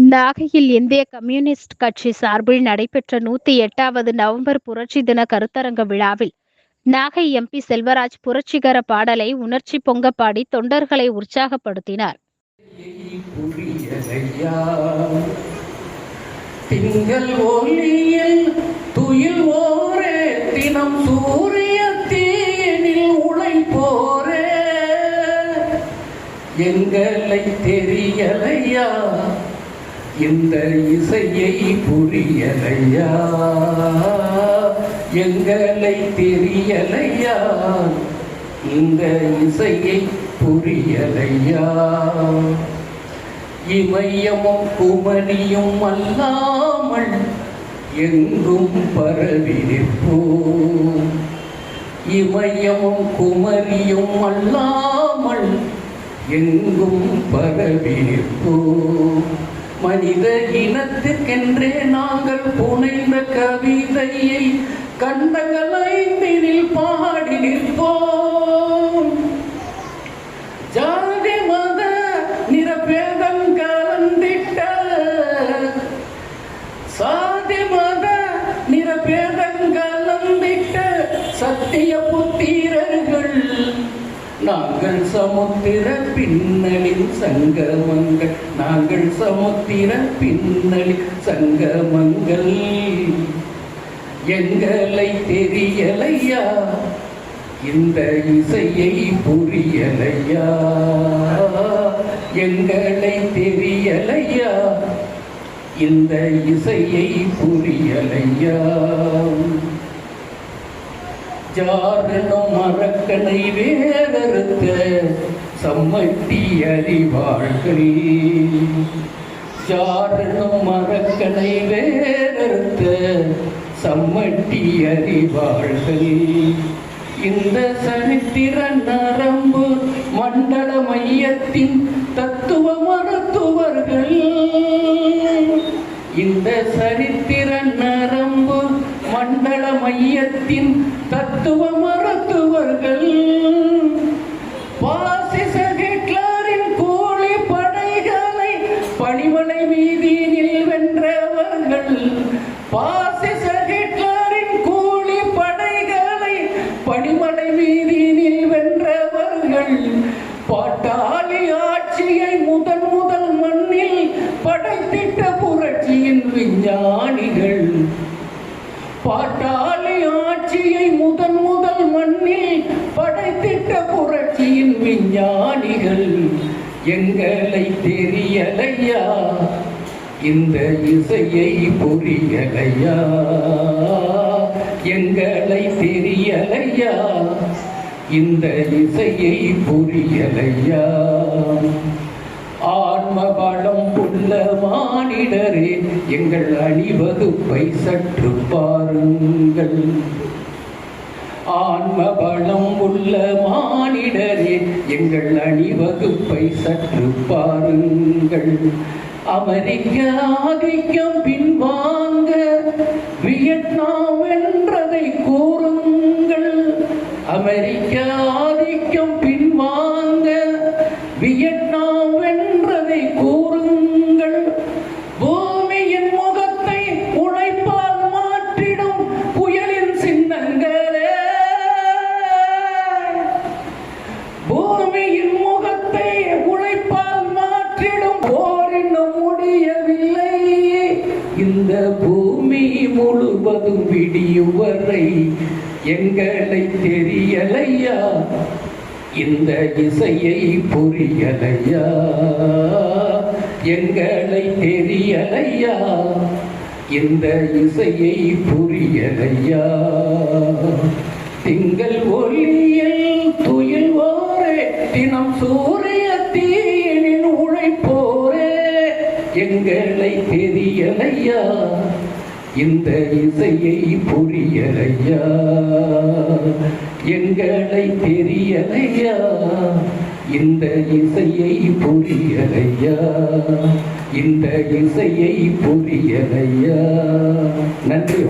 நாகையில் இந்திய கம்யூனிஸ்ட் கட்சி சார்பில் நடைபெற்ற 108வது நவம்பர் புரட்சி தின கருத்தரங்க விழாவில் நாகை எம்பி செல்வராஜ் புரட்சிகர பாடலை உணர்ச்சி பொங்க பாடி தொண்டர்களை உற்சாகப்படுத்தினார். திங்கள் ஒளியில் துயில் ஓரே தினம் சூரிய தீனில் உழைப்போரே எங்களை தெரியலையா இந்த இசையை புரியலையா எங்களை தெரியலையா இந்த இசையை புரியலையா இமயமும் குமரியும் அல்லாமல் எங்கும் பரவி நிற்போம் இமயமும் குமரியும் அல்லாமல் எங்கும் பரவி நிற்போம் மனித இனத்துக்கென்றே நாங்கள் புனைந்த கவிதையை கண்டகலைந்தினில் பாடி நிற்போம் ஜாதி மத நிரபேதம் கலந்திட்ட சாதி மத நிரபேதம் கலந்திட்ட சத்திய புத்திரர்கள் நாங்கள் சமுத்திர பின்னலின் சங்கமங்கள் நாங்கள் சமுத்திர பின்னலின் சங்கமங்கள் எங்களை தெரியலையா இந்த இசையை புரியலையா எங்களை தெரியலையா இந்த இசையை புரியலையா ஜாரனும் மரக்கனை வேறறுத்த சம்மட்டி அறிவாள்கள் ஜாரனும் மரக்கனை வேறறுத்த சம்மட்டி அறிவாள்கள் இந்த சரித்திர நரம்பு மண்டல மையத்தின் தத்துவ மருத்துவர்கள் இந்த சரித்திர நரம்பு மண்டல மையத்தின் தத்துவ மருத்துவர்கள் பாசிச ஹிட்லரின் கூலி படைகளை பணிமனை வீதியில் வென்றவர்கள் பாசிச ஹிட்லரின் கூலி படைகளை பணிமனை வீதியில் வென்றவர்கள் பாட்டாளி ஆட்சியை முதல் மண்ணில் படைத்திட்ட புரட்சியின் விஞ்ஞானிகள் பாட்டாளி ஆட்சியை முதல் மண்ணில் படைத்திட்ட புரட்சியின் விஞ்ஞானிகள் எங்களை தெரியலையா இந்த இசையை புரியலையா எங்களை தெரியலையா இந்த இசையை புரியலையா ஆன்ம பலம் உள்ள மானிடரே எங்கள் அணிவகுப்பை சற்று பாருங்கள் ஆன்ம பலம் உள்ள மானிடரே எங்கள் அணிவகுப்பை சற்று பாருங்கள் அமெரிக்க ஆதிக்கம் பின்வாங்க வியட்நாம் வென்றதை கூறுங்கள் அமெரிக்க ஆதிக்கம் பின்வாங்க வியட்நாம் வென்றதை கூறுங்கள் பூமியின் முகத்தை உழைப்பால் மாற்றிடும் புயலின் சின்னங்களே பூமியின் முகத்தை உழைப்பால் மாற்றிடும் போர் இன்னும் முடியவில்லை இந்த பூமி முழுவதும் விடியும் வரை எங்களை தெரியலையா இந்த இசையை புரியலையா எங்களை தெரியலையா இந்த இசையை புரியலையா திங்கள் ஒளியில் துயில் ஓரே தினம் சூரிய தீனின் உழைப்போரே எங்களை தெரியலையா இந்த இசையை புரியலையா எங்களை தெரியலையா இந்த இசையை புரியலையா இந்த இசையை புரியலையா. நன்றி.